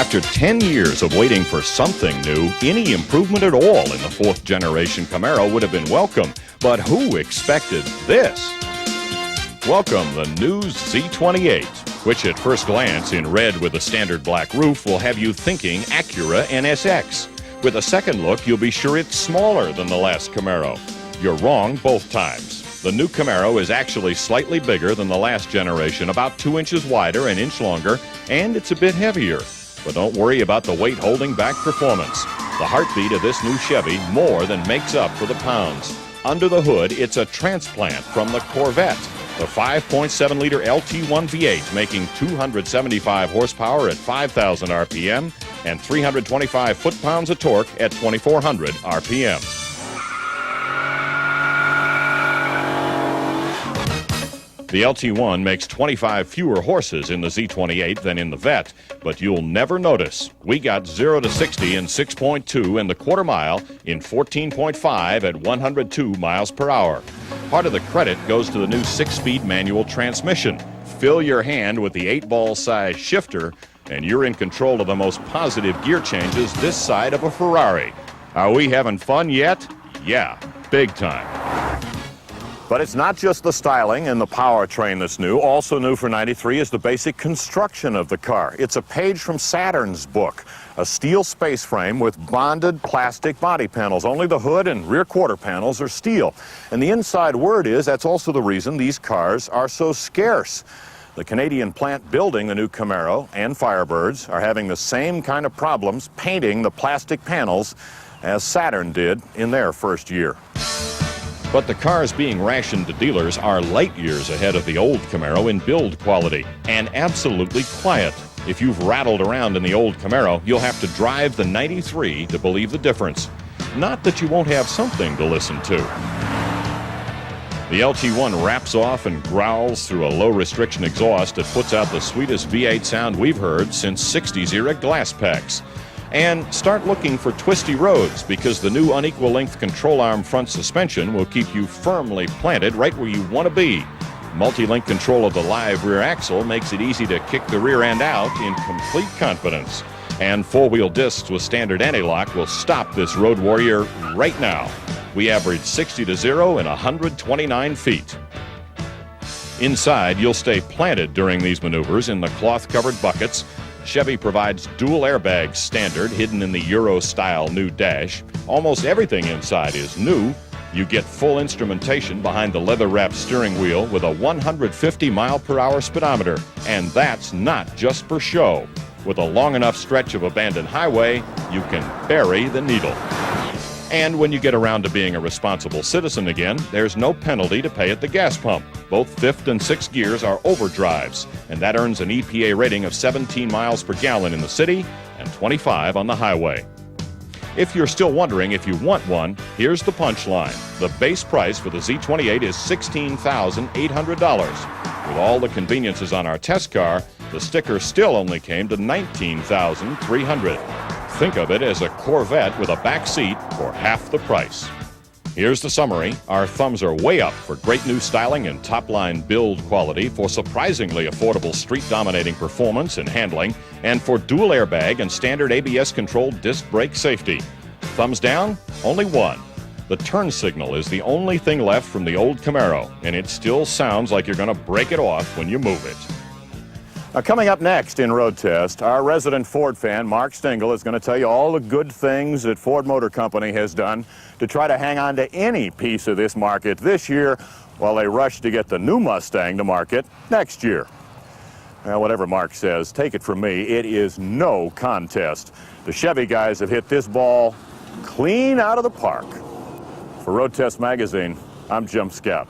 After 10 years of waiting for something new, any improvement at all in the fourth generation Camaro would have been welcome. But who expected this? Welcome the new Z28, which at first glance in red with a standard black roof will have you thinking Acura NSX. With a second look, you'll be sure it's smaller than the last Camaro. You're wrong both times. The new Camaro is actually slightly bigger than the last generation, about 2 inches wider, an inch longer, and it's a bit heavier. But don't worry about the weight holding back performance. The heartbeat of this new Chevy more than makes up for the pounds. Under the hood, it's a transplant from the Corvette. The 5.7-liter LT1 V8 making 275 horsepower at 5,000 RPM and 325 foot-pounds of torque at 2,400 RPM. The LT1 makes 25 fewer horses in the Z28 than in the Vet, but you'll never notice. We got 0 to 60 in 6.2 and the quarter mile in 14.5 at 102 miles per hour. Part of the credit goes to the new 6-speed manual transmission. Fill your hand with the 8-ball size shifter and you're in control of the most positive gear changes this side of a Ferrari. Are we having fun yet? Yeah, big time. But it's not just the styling and the powertrain that's new. Also new for 93 is the basic construction of the car. It's a page from Saturn's book, a steel space frame with bonded plastic body panels. Only the hood and rear quarter panels are steel. And the inside word is that's also the reason these cars are so scarce. The Canadian plant building the new Camaro and Firebirds are having the same kind of problems painting the plastic panels as Saturn did in their first year. But the cars being rationed to dealers are light years ahead of the old Camaro in build quality and absolutely quiet. If you've rattled around in the old Camaro, you'll have to drive the 93 to believe the difference. Not that you won't have something to listen to. The LT1 wraps off and growls through a low-restriction exhaust that puts out the sweetest V8 sound we've heard since 60s era glass packs. And start looking for twisty roads because the new unequal length control arm front suspension will keep you firmly planted right where you want to be. Multi-link control of the live rear axle makes it easy to kick the rear end out in complete confidence. And four-wheel discs with standard anti-lock will stop this road warrior right now. We average 60 to 0 in 129 feet. Inside, you'll stay planted during these maneuvers in the cloth-covered buckets. Chevy provides dual airbags standard, hidden in the Euro-style new dash. Almost everything inside is new. You get full instrumentation behind the leather-wrapped steering wheel with a 150-mile-per-hour speedometer. And that's not just for show. With a long enough stretch of abandoned highway, you can bury the needle. And when you get around to being a responsible citizen again, there's no penalty to pay at the gas pump. Both fifth and sixth gears are overdrives, and that earns an EPA rating of 17 miles per gallon in the city and 25 on the highway. If you're still wondering if you want one, here's the punchline. The base price for the Z28 is $16,800. With all the conveniences on our test car, the sticker still only came to $19,300. Think of it as a Corvette with a back seat for half the price. Here's the summary. Our thumbs are way up for great new styling and top-line build quality, for surprisingly affordable street-dominating performance and handling, and for dual airbag and standard ABS-controlled disc brake safety. Thumbs down? Only one. The turn signal is the only thing left from the old Camaro, and it still sounds like you're going to break it off when you move it. Now, coming up next in Road Test, our resident Ford fan, Mark Stengel, is going to tell you all the good things that Ford Motor Company has done to try to hang on to any piece of this market this year while they rush to get the new Mustang to market next year. Well, whatever Mark says, take it from me, it is no contest. The Chevy guys have hit this ball clean out of the park. For Road Test Magazine, I'm Jim Scout.